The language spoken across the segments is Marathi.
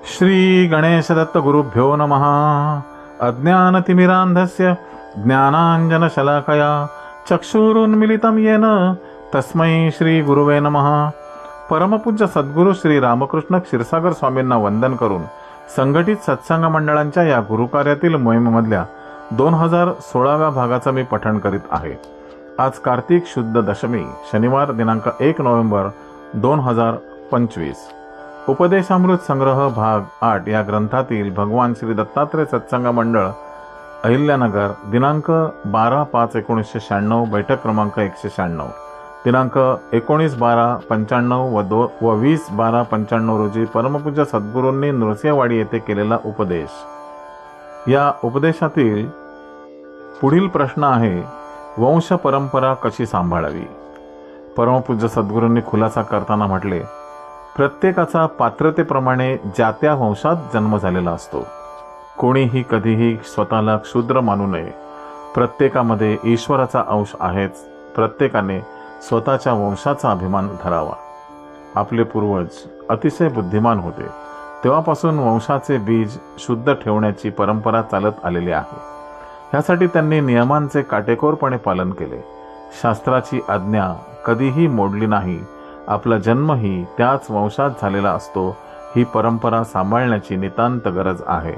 श्री गणेशदत्त गुरुभ्यो नमः। अज्ञानतिमिरान्धस्य ज्ञानाञ्जनशलाकया चक्षुरुन्मिलितं येन तस्मै श्री गुरुवे नमः। परमपूज्य सद्गुरू श्री रामकृष्ण क्षीरसागर स्वामींना वंदन करून संघटित सत्संग मंडळांच्या या गुरुकार्यातील मोहिमेमधल्या 2016व्या भागाचं मी पठण करीत आहे। आज कार्तिक शुद्ध दशमी शनिवार दिनांक 1 नोव्हेंबर 2025। उपदेशामृत संग्रह भाग 8 या ग्रंथातील भगवान श्री दत्तात्रय सत्संग मंडळ अहिल्यानगर दिनांक 12/5/1996 बैठक क्रमांक 196 दिनांक 19/12/95 व 20/12/95 रोजी परमपूज्य सद्गुरूंनी नृसिंहवाडी येथे केलेला उपदेश। या उपदेशातील पुढील प्रश्न आहे, वंश परंपरा कशी सांभाळावी। परमपूज्य सद्गुरूंनी खुलासा करताना म्हटले, प्रत्येकाचा पात्रतेप्रमाणे ज्या त्या वंशात जन्म झालेला असतो। कोणीही कधीही स्वतःला क्षुद्र मानू नये। प्रत्येकामध्ये ईश्वराचा अंश आहेच। प्रत्येकाने स्वतःच्या वंशाचा अभिमान धरावा। आपले पूर्वज अतिशय बुद्धिमान होते, तेव्हापासून वंशाचे बीज शुद्ध ठेवण्याची परंपरा चालत आलेली आहे। यासाठी त्यांनी नियमांचे काटेकोरपणे पालन केले। शास्त्राची आज्ञा कधीही मोडली नाही। आपला जन्मही त्याच वंशात झालेला असतो। ही परंपरा सांभाळण्याची नितांत गरज आहे।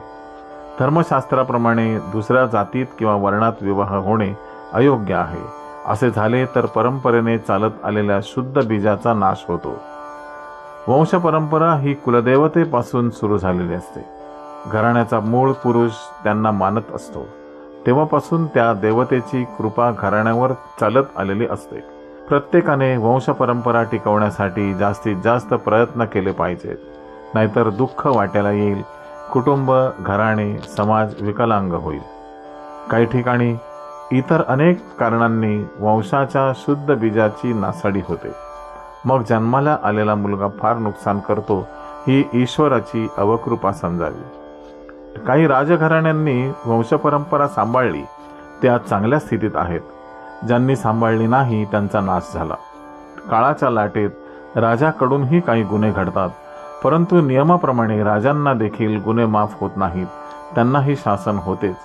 धर्मशास्त्राप्रमाणे दुसऱ्या जातीत किंवा वर्णात विवाह होणे अयोग्य आहे। असे झाले तर परंपरेने चालत आलेल्या शुद्ध बीजाचा नाश होतो। वंश परंपरा ही कुलदेवतेपासून सुरू झालेली असते। घराण्याचा मूळ पुरुष त्यांना मानत असतो, तेव्हापासून त्या देवतेची कृपा घराण्यावर चालत आलेली असते। प्रत्येकाने वंश परंपरा टिकवण्यासाठी जास्तीत जास्त प्रयत्न केले पाहिजेत, नाहीतर दुःख वाट्याला येईल। कुटुंब, घराणे, समाज विकलांग होईल। काही ठिकाणी इतर अनेक कारणांनी वंशाच्या शुद्ध बीजाची नासाडी होते। मग जन्माला आलेला मुलगा फार नुकसान करतो। ही ईश्वराची अवकृपा समजावी। काही राजघराण्यांनी वंशपरंपरा सांभाळली, ते आज चांगल्या स्थितीत आहेत। ज्यांनी सांभाळली नाही त्यांचा नाश झाला। काळाच्या लाटेत राजाकडूनही काही गुन्हे घडतात, परंतु नियमाप्रमाणे राजांना देखील गुन्हे माफ होत नाहीत। त्यांनाही शासन होतेच।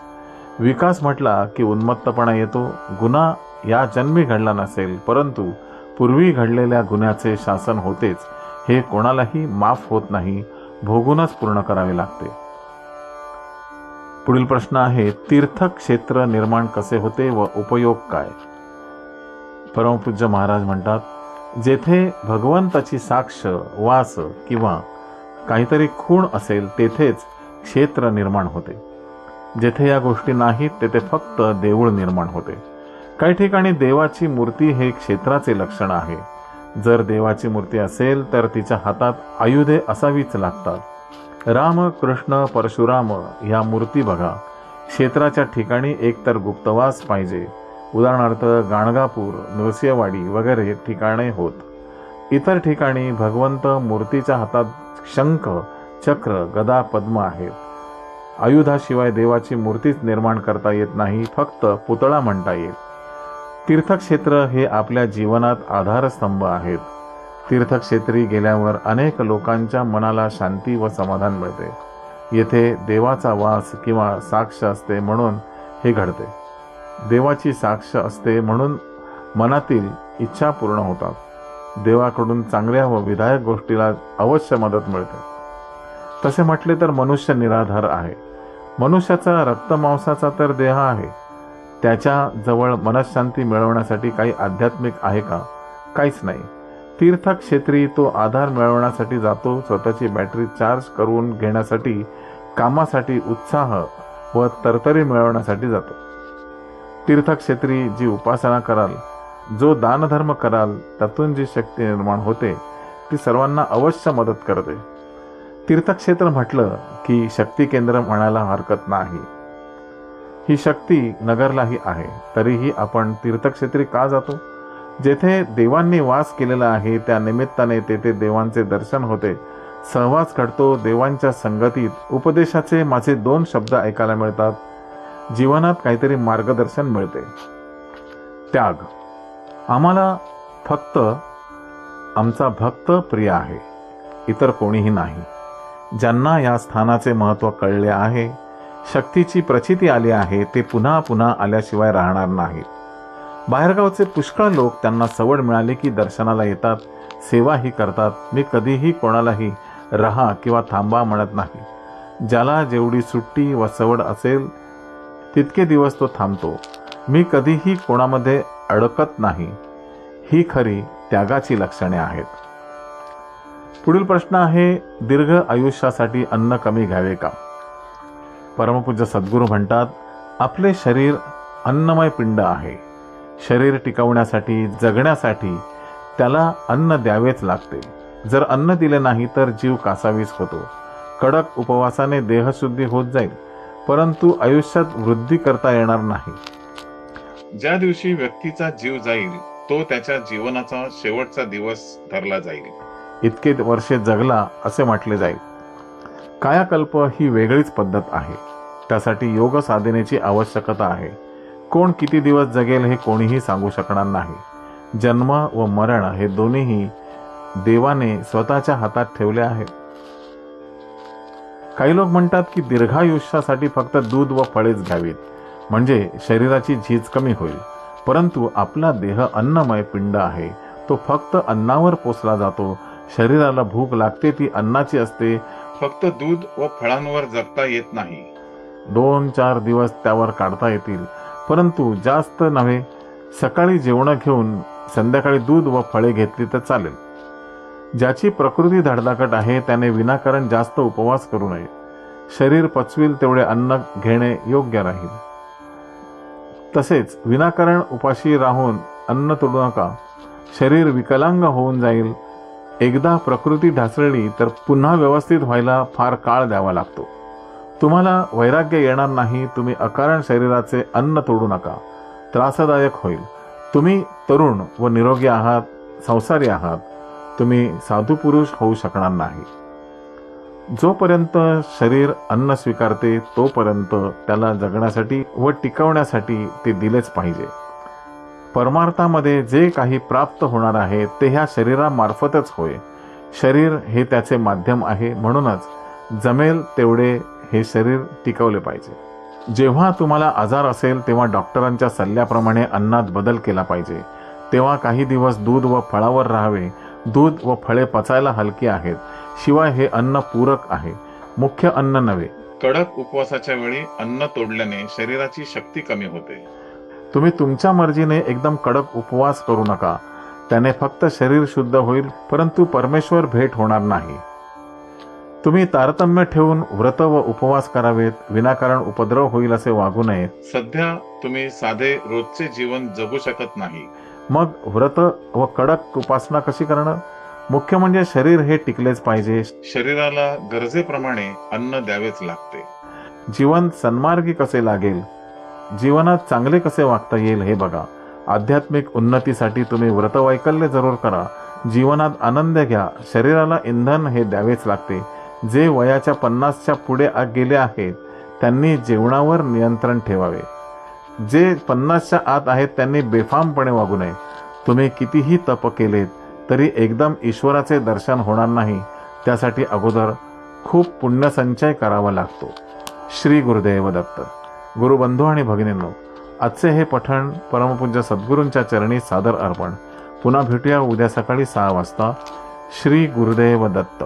विकास म्हटला की उन्मत्तपणा येतो। गुन्हा या जन्मी घडला नसेल, परंतु पूर्वी घडलेल्या गुन्ह्याचे शासन होतेच। हे कोणालाही माफ होत नाही, भोगूनच पूर्ण करावे लागते। पुढील प्रश्न आहे, तीर्थक्षेत्र निर्माण कसे होते व उपयोग काय। परमपूज्य महाराज म्हणतात, जेथे भगवंताची साक्ष, वास किंवा काहीतरी खूण असेल तेथेच क्षेत्र निर्माण होते। जेथे या गोष्टी नाहीत तेथे फक्त देऊळ निर्माण होते। काही ठिकाणी देवाची मूर्ती हे क्षेत्राचे लक्षण आहे। जर देवाची मूर्ती असेल तर तिच्या हातात आयुधे असावीच लागतात। राम, कृष्ण, परशुराम ह्या मूर्ती बघा। क्षेत्राच्या ठिकाणी एकतर गुप्तवास पाहिजे, उदाहरणार्थ गाणगापूर, नृसिंहवाडी वगैरे ठिकाणे होत। इतर ठिकाणी भगवंत मूर्तीच्या हातात शंख, चक्र, गदा, पद्म आहेत। आयुधाशिवाय देवाची मूर्तीच निर्माण करता येत नाही, फक्त पुतळा म्हणता येईल। तीर्थक्षेत्र हे आपल्या जीवनात आधारस्तंभ आहेत। तीर्थक्षेत्री गेल्यावर अनेक लोकांच्या मनाला शांती व समाधान मिळते। येथे देवाचा वास किंवा साक्ष असते म्हणून हे घडते। देवाची साक्ष असते म्हणून मनातील इच्छा पूर्ण होतात। देवाकडून चांगल्या व विधायक गोष्टीला अवश्य मदत मिळते। तसे म्हटले तर मनुष्य निराधार आहे। मनुष्याचा रक्तमांसाचा तर देह आहे। त्याच्या जवळ मनःशांती मिळवण्यासाठी काही आध्यात्मिक आहे का? काहीच नाही। तीर्थक्षेत्री तो आधार मिळवण्यासाठी जातो, स्वतःची बॅटरी चार्ज करून घेण्यासाठी, कामासाठी उत्साह व तरतरी मिळवण्यासाठी जातो। तीर्थक्षेत्री जी उपासना कराल, जो दानधर्म कराल, त्यातून जी शक्ती निर्माण होते ती सर्वांना अवश्य मदत करते। तीर्थक्षेत्र म्हटलं की शक्ती केंद्र म्हणायला हरकत नाही। ही शक्ती नगरलाही आहे, तरीही आपण तीर्थक्षेत्री का जातो? जेथे देवांनी वास केलेला आहे त्या निमित्ताने तेथे देवांचे दर्शन होते, सहवास घडतो। देवांच्या संगतीत उपदेशाचे माझे 2 शब्द ऐकायला मिळतात। जीवनात काहीतरी मार्गदर्शन मिळते। त्याग। आम्हाला फक्त आमचा भक्त प्रिय आहे, इतर कोणीही नाही। ज्यांना या स्थानाचे महत्त्व कळले आहे, शक्तीची प्रचिती आली आहे, ते पुन्हा पुन्हा आल्याशिवाय राहणार नाहीत. बाहेरगावचे पुष्कळ लोक त्यांना सवड मिळाली की दर्शनाला येतात, सेवाही करतात. मी कधीही कोणालाही रहा किंवा थांबा म्हणत नाही. ज्याला जेवढी सुट्टी व सवड असेल तितके दिवस तो थांबतो. मी कधीही कोणामध्ये अडकत नाही. ही खरी त्यागाची लक्षणे आहेत. पुढील प्रश्न आहे, दीर्घ आयुष्यासाठी अन्न कमी घ्यावे का? परमपूज्य सद्गुरू म्हणतात, आपले शरीर अन्नमय पिंड आहे. शरीर टिकवण्यासाठी, जगण्यासाठी त्याला अन्न द्यावेच लागते. जर अन्न दिले नाही तर जीव कासावीस होतो. कडक उपवासाने देहशुद्धी होत जाईल, परंतु आयुष्यात वृद्धी करता येणार नाही. ज्या दिवशी व्यक्तीचा जीव जाईल तो त्याच्या जीवनाचा शेवटचा दिवस धरला जाईल. इतके वर्षे जगला असे म्हटले जाईल. कायाकल्प ही वेगळीच पद्धत आहे. त्यासाठी योग साधनेची आवश्यकता आहे. कोण किती दिवस जगेल हे कोणीही सांगू शकणार नाही. जन्म व मरण हे दोन्हीही देवाने स्वतःच्या हातात ठेवले आहेत. काही लोक म्हणतात की दीर्घायुष्यासाठी फक्त दूध व फळेच घ्यावीत, म्हणजे शरीराची झीज कमी होईल. परंतु आपला देह अन्नमय पिंड आहे. तो फक्त अन्नावर पोसला जातो. शरीराला भूक लागते ती अन्नाची असते. फक्त दूध व फळांवर जगता येत नाही. 2-4 दिवस त्यावर काढता येतील, परंतु जास्त नव्हे. सकाळी जेवण घेऊन संध्याकाळी दूध व फळे घेतली तर चालेल. ज्याची प्रकृती धडधाकट आहे त्याने विनाकारण जास्त उपवास करू नये. शरीर पचविल तेवढे अन्न घेणे योग्य राहील. तसेच विनाकारण उपाशी राहून अन्न तोडू नका. शरीर विकलांग होऊन जाईल. एकदा प्रकृती ढासळली तर पुन्हा व्यवस्थित व्हायला फार काळ द्यावा लागतो. तुम्हाला वैराग्य येणार नाही. तुम्ही अकारण शरीराचे अन्न तोडू नका. त्रासदायक होईल. तुम्ही तरुण व निरोगी आहात, संसारी आहात. तुम्ही साधू पुरुष होऊ शकणार नाही. जोपर्यंत शरीर अन्न स्वीकारते तोपर्यंत त्याला जगण्यासाठी व टिकवण्यासाठी ते दिलेच पाहिजे. परमार्थामध्ये जे काही प्राप्त होणार आहे ते ह्या शरीरामार्फतच होय. शरीर हे त्याचे माध्यम आहे. म्हणूनच जमेल तेवढे हे शरीर टिकवले पाहिजे. जेव्हा तुम्हाला आजार असेल तेव्हा डॉक्टरांच्या सल्ल्याप्रमाणे अन्नात बदल केला पाहिजे. तेव्हा काही दिवस दूध व फळावर राहावे. दूध व फळे पचायला हलकी आहेत. शिवाय हे अन्न पूरक आहे, मुख्य अन्न नव्हे. कडक उपवासाच्या वेळी अन्न तोडल्याने शरीराची शक्ती कमी होते. तुम्ही तुमच्या मर्जीने एकदम कडक उपवास करू नका. त्याने फक्त शरीर शुद्ध होईल, परंतु परमेश्वर भेट होणार नाही. तुम्ही तारतम्य ठेवून व्रत व उपवास करावेत. विनाकारण उपद्रव होईल असे वागू नये. सध्या तुम्ही साधे रोजचे जीवन जगू शकत नाही, मग व्रत व कडक उपासना कशी करणार? मुख्य म्हणजे शरीर हे टिकलेच पाहिजे. शरीराला गरजेप्रमाणे अन्न द्यावेच लागते. जीवन सन्मार्गी कसे लागेल, जीवनात चांगले कसे वागता येईल हे बघा. आध्यात्मिक उन्नतीसाठी तुम्ही व्रतवैकल्य जरूर करा. जीवनात आनंद घ्या. शरीराला इंधन हे द्यावेच लागते. जे वयाच्या 50च्या पुढे गेले आहेत त्यांनी जेवणावर नियंत्रण ठेवावे. जे 50च्या आत आहेत त्यांनी बेफामपणे वागू नये. तुम्ही कितीही तप केलेत तरी एकदम ईश्वराचे दर्शन होणार नाही. त्यासाठी अगोदर खूप पुण्यसंचय करावा लागतो. श्री गुरुदेव दत्त. गुरुबंधू आणि भगिनींनो, आजचे हे पठण परमपूज्य सद्गुरूंच्या चरणी सादर अर्पण. पुन्हा भेटूया उद्या सकाळी 6 वाजता. श्री गुरुदेव दत्त.